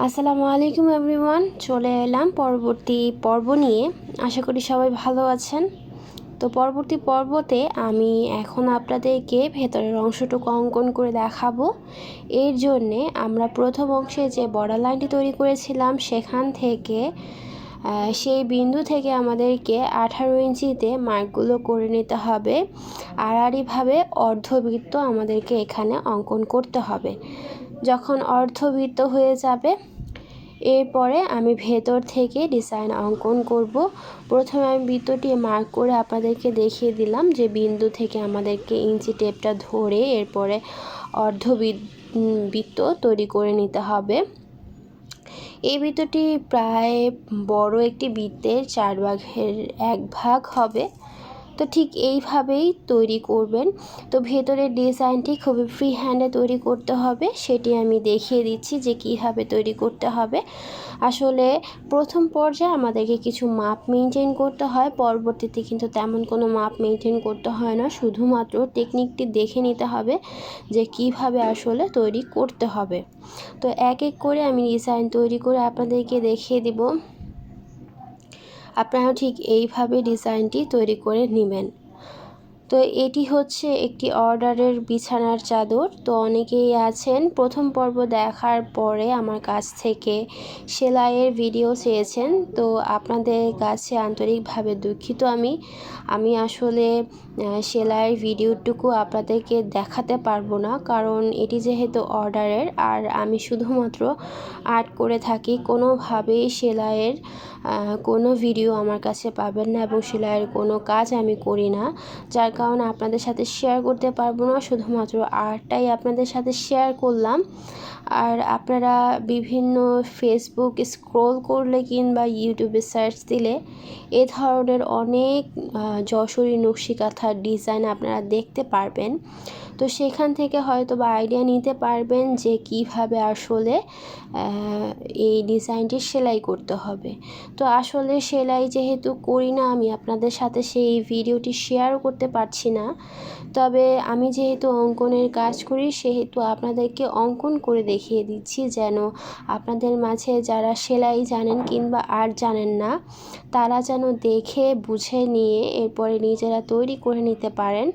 আসসালামু আলাইকুম এভরিওয়ান, চলে এলাম পরবর্তী পর্ব নিয়ে। আশা করি সবাই ভালো আছেন। তো পরবর্তী পর্বতে আমি এখন আপনাদেরকে ভেতরের অংশটুকু অঙ্কন করে দেখাবো। এর জন্যে আমরা প্রথম অংশে যে বর্ডার লাইনটি তৈরি করেছিলাম সেখান থেকে সেই বিন্দু থেকে আমাদেরকে 18 ইঞ্চিতে মার্কগুলো করে নিতে হবে। আড়াআড়িভাবে অর্ধবৃত্ত আমাদেরকে এখানে অঙ্কন করতে হবে। যখন অর্ধবৃত্ত হয়ে যাবে, এরপরে আমি ভেতর থেকে ডিজাইন অঙ্কন করব। প্রথমে আমি বৃত্তটি মার্ক করে আপনাদেরকে দেখিয়ে দিলাম যে বিন্দু থেকে আমাদেরকে ইঞ্চি টেপটা ধরে এরপরে অর্ধবৃত্ত তৈরি করে নিতে হবে। এই বৃত্তটি প্রায় বড় একটি বৃত্তের 4 ভাগের 1 ভাগ হবে। তো ঠিক এইভাবেই তৈরি করবেন। তো ভেতরের ডিজাইনটি খুবই ফ্রি হ্যান্ডে তৈরি করতে হবে, সেটি আমি দেখিয়ে দিচ্ছি যে কীভাবে তৈরি করতে হবে। আসলে প্রথম পর্যায়ে আমাদেরকে কিছু মাপ মেনটেন করতে হয়, পরবর্তীতে কিন্তু তেমন কোনো মাপ মেনটেন করতে হয় না, শুধুমাত্র টেকনিকটি দেখে নিতে হবে যে কিভাবে আসলে তৈরি করতে হবে। তো এক এক করে আমি ডিজাইন তৈরি করে আপনাদেরকে দেখিয়ে দিব। আপনারা ঠিক এইভাবে ডিজাইনটি তৈরি করে নেবেন। তো এটি হচ্ছে একটি অর্ডারের বিছানার চাদর। তো অনেকেই আছেন প্রথম পর্ব দেখার পরে আমার কাছ থেকে সেলাইয়ের ভিডিও চেয়েছেন। তো আপনাদের কাছে আন্তরিকভাবে দুঃখিত। আমি আসলে সেলাইয়ের ভিডিওটুকু আপনাদেরকে দেখাতে পারবো না, কারণ এটি যেহেতু অর্ডারের আর আমি শুধুমাত্র আর্ট করে থাকি। কোনোভাবেই সেলাইয়ের কোনো ভিডিও আমার কাছে পাবেন না এবং সেলাইয়ের কোনো কাজ আমি করি না, যার কারণে আপনাদের সাথে শেয়ার করতে পারবো না। শুধুমাত্র আর্টটাই আপনাদের সাথে শেয়ার করলাম। আর আপনারা বিভিন্ন ফেসবুক স্ক্রল করলে কিংবা ইউটিউবে সার্চ দিলে এ ধরনের অনেক যশোরী নকশি কাঁথার ডিজাইন আপনারা দেখতে পারবেন। তো সেখান থেকে হয়তো বা আইডিয়া নিতে পারবেন যে কিভাবে আসলে এই ডিজাইনটি সেলাই করতে হবে। তো আসলে সেলাই যেহেতু করি না, আমি আপনাদের সাথে সেই ভিডিওটি শেয়ারও করতে পারছি না। তবে আমি যেহেতু অঙ্কনের কাজ করি, সেহেতু আপনাদেরকে অঙ্কন করে দেখিয়ে দিচ্ছি, যেন আপনাদের মাঝে যারা সেলাই জানেন কিংবা আর্ট জানেন না, তারা যেন দেখে বুঝে নিয়ে এরপরে নিজেরা তৈরি করে নিতে পারেন।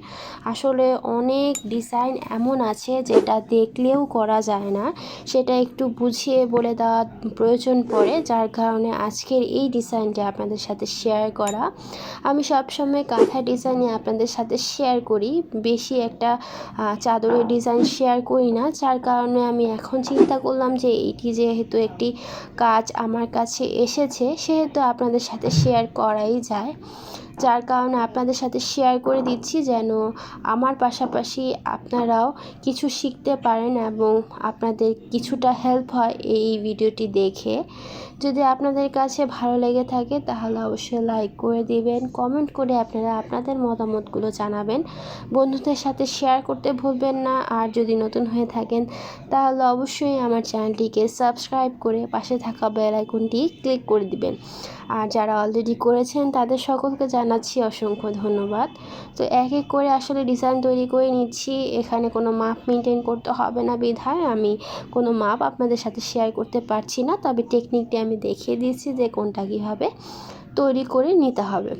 আসলে অনেক ডিজাইন এমন আছে যেটা দেখলেও করা যায় না, সেটা একটু বুঝিয়ে বলে দেওয়া প্রয়োজন পড়ে, যার কারণে আজকের এই ডিজাইনটি আপনাদের সাথে শেয়ার করা। আমি সবসময় কাঁথা ডিজাইনে আপনাদের সাথে শেয়ার করি, বেশি একটা চাদরের ডিজাইন শেয়ার করি না, যার কারণে আমি এখন চিন্তা করলাম যে এইটি যেহেতু একটি কাজ আমার কাছে এসেছে, সেহেতু আপনাদের সাথে শেয়ার করাই যায়। যার কারণে আপনাদের সাথে শেয়ার করে দিচ্ছি, যেন আমার পাশাপাশি আপনারাও কিছু শিখতে পারেন এবং আপনাদের কিছুটা হেল্প হয় এই ভিডিওটি দেখে। যদি আপনাদের কাছে ভালো লেগে থাকে তাহলে অবশ্যই লাইক করে দিবেন, কমেন্ট করে আপনারা আপনাদের মতামতগুলো জানাবেন, বন্ধুদের সাথে শেয়ার করতে ভুলবেন না। আর যদি নতুন হয়ে থাকেন তাহলে অবশ্যই আমার চ্যানেলটিকে সাবস্ক্রাইব করে পাশে থাকা বেল আইকনটি ক্লিক করে দিবেন। আর যারা অলরেডি করেছেন তাদের সকলকে জানাচ্ছি অসংখ্য ধন্যবাদ। তো এক এক করে আসলে ডিজাইন তৈরি করে নিচ্ছি। এখানে কোনো মাপ মেনটেন করতে হবে না বিধায় আমি কোনো মাপ আপনাদের সাথে শেয়ার করতে পারছি না, তবে টেকনিকটি আমি দেখিয়ে দিয়েছি যে কোনটা কীভাবে তৈরি করে নিতে হবে।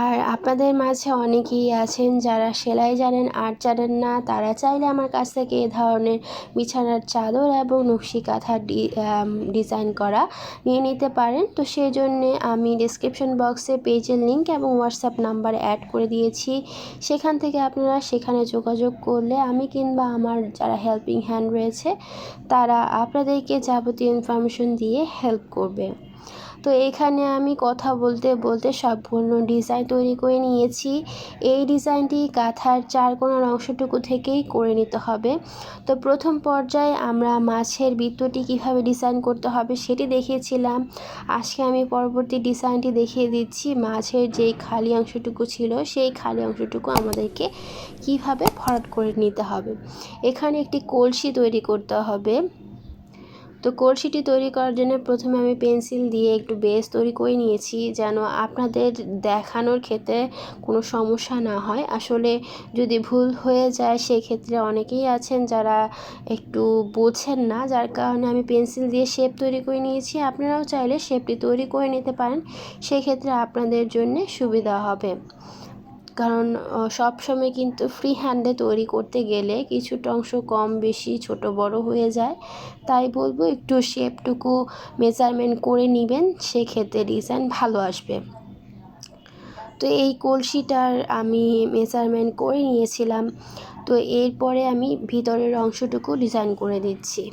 আর আপনাদের মাঝে অনেকেই আছেন যারা সেলাই জানেন, আর্ট জানেন না, তারা চাইলে আমার কাছ থেকে এ ধরনের বিছানার চাদর এবং নকশি কাঁথা ডিজাইন করা নিয়ে নিতে পারেন। তো সেই জন্যে আমি ডেসক্রিপশন বক্সে পেজের লিঙ্ক এবং হোয়াটসঅ্যাপ নাম্বার অ্যাড করে দিয়েছি। সেখান থেকে আপনারা সেখানে যোগাযোগ করলে আমি কিংবা আমার যারা হেল্পিং হ্যান্ড রয়েছে তারা আপনাদেরকে যাবতীয় ইনফরমেশন দিয়ে হেল্প করবে। তো এখানে আমি কথা বলতে বলতে সম্পূর্ণ ডিজাইন তৈরি করে নিয়েছি। এই ডিজাইনটি কাঁথার 4 কোণার অংশটুকু থেকেই করে নিতে হবে। তো প্রথম পর্যায়ে আমরা মাছের বৃত্তটি কিভাবে ডিজাইন করতে হবে সেটি দেখিয়েছিলাম। আজকে আমি পরবর্তী ডিজাইনটি দেখিয়ে দিচ্ছি। মাছের যেই খালি অংশটুকু ছিল সেই খালি অংশটুকু আমাদেরকে কিভাবে ভরাট করে নিতে হবে। এখানে একটি কলসি তৈরি করতে হবে। তো কলসিটি তৈরি করার জন্য প্রথমে আমি পেন্সিল দিয়ে একটু বেস তৈরি করে নিয়েছি, যেন আপনাদের দেখানোর ক্ষেত্রে কোনো সমস্যা না হয়। আসলে যদি ভুল হয়ে যায় সেক্ষেত্রে অনেকেই আছেন যারা একটু বোঝেন না, যার কারণে আমি পেন্সিল দিয়ে শেপ তৈরি করে নিয়েছি। আপনারাও চাইলে শেপটি তৈরি করে নিতে পারেন, সেক্ষেত্রে আপনাদের জন্য সুবিধা হবে। কারণ সব সময় কিন্তু ফ্রি হ্যান্ডে তৈরি করতে গেলে কিছুটা অংশ কম বেশি ছোট বড় হয়ে যায়। তাই বলবো একটু শেপটুকু মেজারমেন্ট করে নেবেন, সেক্ষেত্রে ডিজাইন ভালো আসবে। তো এই কলসিটার আমি মেজারমেন্ট করে নিয়েছিলাম। তো এরপরে আমি ভিতরের অংশটুকু ডিজাইন করে দিচ্ছি।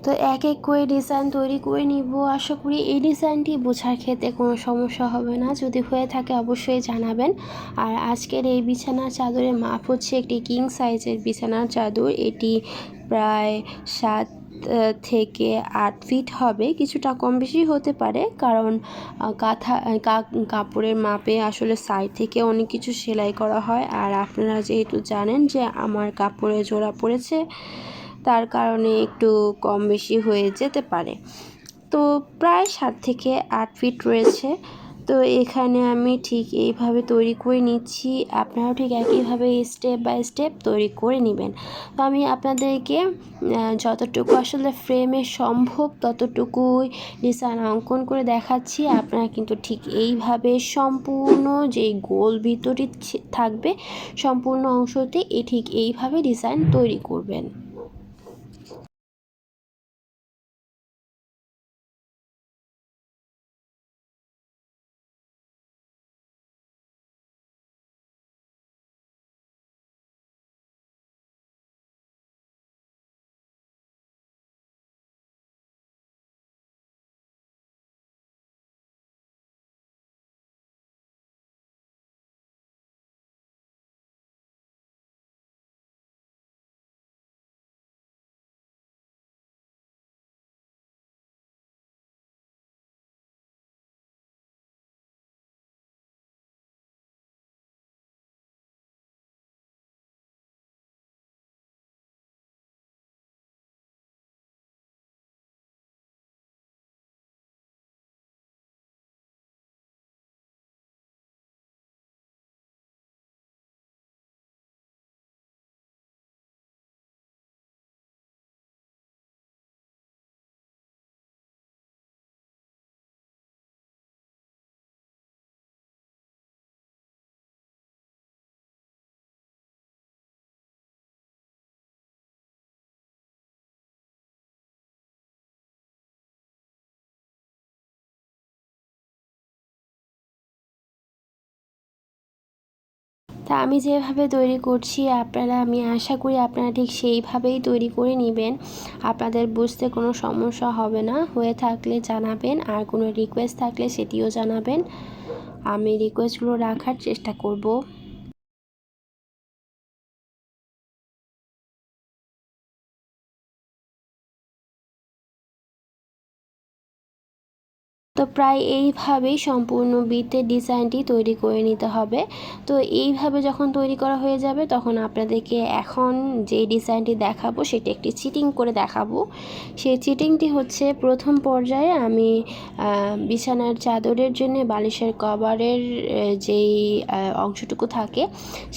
তো এক এক করে ডিজাইন তৈরি করে নিব। আশা করি এই ডিজাইনটি বোঝার ক্ষেত্রে কোনো সমস্যা হবে না। যদি হয়ে থাকে অবশ্যই জানাবেন। আর আজকের এই বিছানার চাদরের মাপ হচ্ছে একটি কিং সাইজের বিছানার চাদর। এটি প্রায় 7 থেকে 8 ফিট হবে, কিছুটা কম বেশি হতে পারে, কারণ কাঁথা কাপড়ের মাপে আসলে সাইড থেকে অনেক কিছু সেলাই করা হয়। আর আপনারা যেহেতু জানেন যে আমার কাপড়ে জোড়া পড়েছে, তার কারণে একটু কম বেশি হয়ে যেতে পারে। তো প্রায় 7 থেকে 8 ফিট রয়েছে। তো এখানে আমি ঠিক এইভাবে তৈরি করে নিচ্ছি, আপনারাও ঠিক একইভাবে স্টেপ বাই স্টেপ তৈরি করে নেবেন। তো আমি আপনাদেরকে যতটুকু আসলে ফ্রেমে সম্ভব ততটুকুই ডিজাইন অঙ্কন করে দেখাচ্ছি। আপনারা কিন্তু ঠিক এইভাবে সম্পূর্ণ যেই গোল ভিতরটি থাকবে সম্পূর্ণ অংশটি ঠিক এইভাবে ডিজাইন তৈরি করবেন। তা আমি যেভাবে তৈরি করছি আমি আশা করি আপনারা ঠিক সেইভাবেই তৈরি করে নেবেন। আপনাদের বুঝতে কোনো সমস্যা হবে না। হয়ে থাকলে জানাবেন, আর কোনো রিকোয়েস্ট থাকলে সেটিও জানাবেন। আমি রিকোয়েস্টগুলো রাখার চেষ্টা করব। তো প্রায় এইভাবেই সম্পূর্ণ বৃত্তের ডিজাইনটি তৈরি করে নিতে হবে। তো এইভাবে যখন তৈরি করা হয়ে যাবে তখন আপনাদেরকে এখন যে ডিজাইনটি দেখাবো সেটি একটি চিটিং করে দেখাবো। সেই চিটিংটি হচ্ছে প্রথম পর্যায়ে আমি বিছানার চাদরের জন্য বালিশের কভারের যেই অংশটুকু থাকে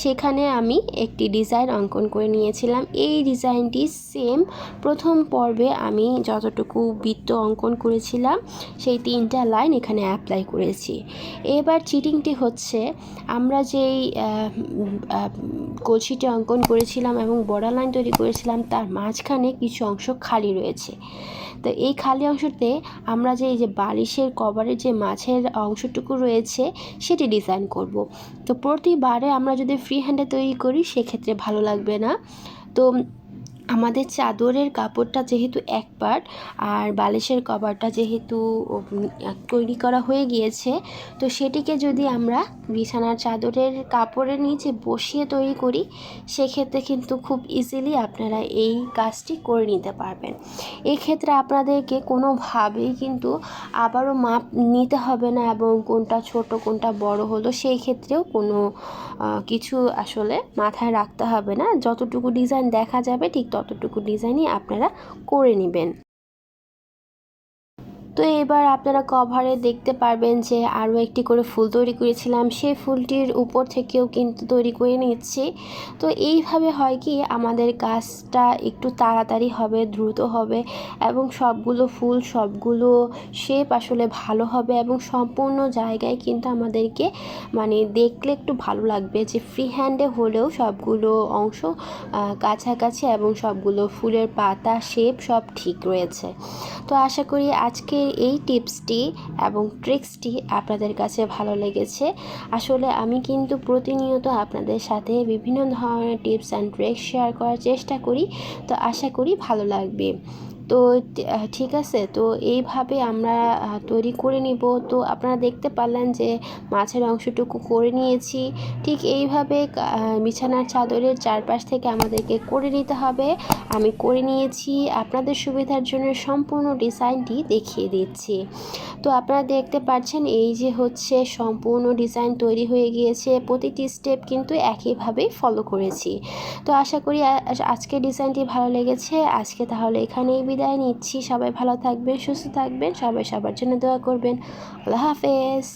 সেখানে আমি একটি ডিজাইন অঙ্কন করে নিয়েছিলাম। এই ডিজাইনটি সেম প্রথম পর্বে আমি যতটুকু বৃত্ত অঙ্কন করেছিলাম সেই 3টা লাইন এখানে অ্যাপ্লাই করেছি। এবার চিটিংটি হচ্ছে আমরা যেই কলসিটি অঙ্কন করেছিলাম এবং বর্ডার লাইন তৈরি করেছিলাম তার মাঝখানে কিছু অংশ খালি রয়েছে। তো এই খালি অংশতে আমরা যে এই যে বালিশের কভারের যে মাঝের অংশটুকু রয়েছে সেটি ডিজাইন করব। তো প্রতিবারে আমরা যদি ফ্রি হ্যান্ডে তৈরি করি সেক্ষেত্রে ভালো লাগবে না। তো আমাদের চাদরের কাপড়টা যেহেতু এক পার্ট আর বালিশের কভারটা যেহেতু তৈরি করা হয়ে গিয়েছে, তো সেটিকে যদি আমরা বিছানার চাদরের কাপড়ের নিচে বসিয়ে তৈরি করি, সেক্ষেত্রে কিন্তু খুব ইজিলি আপনারা এই কাজটি করে নিতে পারবেন। এক্ষেত্রে আপনাদেরকে কোনোভাবেই কিন্তু আবারও মাপ নিতে হবে না, এবং কোনটা ছোট কোনটা বড় হলো সেই ক্ষেত্রেও কোনো কিছু আসলে মাথায় রাখতে হবে না। যতটুকু ডিজাইন দেখা যাবে ঠিক ততটুকু ডিজাইনই আপনারা করে নেবেন। তো এবার আপনারা কভারে দেখতে পারবেন যে আরও একটি করে ফুল তৈরি করেছিলাম, সেই ফুলটির উপর থেকেও কিন্তু তৈরি করে নিচ্ছি। তো এইভাবে হয় কি, আমাদের কাজটা একটু তাড়াতাড়ি হবে, দ্রুত হবে, এবং সবগুলো ফুল সবগুলো শেপ আসলে ভালো হবে, এবং সম্পূর্ণ জায়গায় কিন্তু আমাদেরকে মানে দেখলে একটু ভালো লাগবে যে ফ্রি হ্যান্ডে হলেও সবগুলো অংশ কাছাকাছি এবং সবগুলো ফুলের পাতা শেপ সব ঠিক রয়েছে। তো আশা করি আজকের এই টিপসটি এবং ট্রিক্সটি আপনাদের কাছে ভালো লেগেছে। আসলে আমি কিন্তু প্রতিনিয়ত আপনাদের সাথে বিভিন্ন ধরনের টিপস অ্যান্ড ট্রিক্স শেয়ার করার চেষ্টা করি, তো আশা করি ভালো লাগবে। তো ঠিক আছে, তো এইভাবে আমরা তৈরি করে নিব। তো আপনারা দেখতে পারলেন যে মাছের অংশটুকু করে নিয়েছি। ঠিক এইভাবে বিছানার চাদরের চারপাশ থেকে আমাদেরকে করে নিতে হবে। আমি করে নিয়েছি, আপনাদের সুবিধার জন্য সম্পূর্ণ ডিজাইনটি দেখিয়ে দিচ্ছি। তো আপনারা দেখতে পাচ্ছেন এই যে হচ্ছে সম্পূর্ণ ডিজাইন তৈরি হয়ে গিয়েছে, প্রতিটি স্টেপ কিন্তু একইভাবেই ফলো করেছি। তো আশা করি আজকে ডিজাইনটি ভালো লেগেছে। আজকে তাহলে এখানেই বিদায় নিচ্ছি। সবাই ভালো থাকবেন, সুস্থ থাকবেন, সবাই সবার জন্য দোয়া করবেন। আল্লাহ হাফেজ।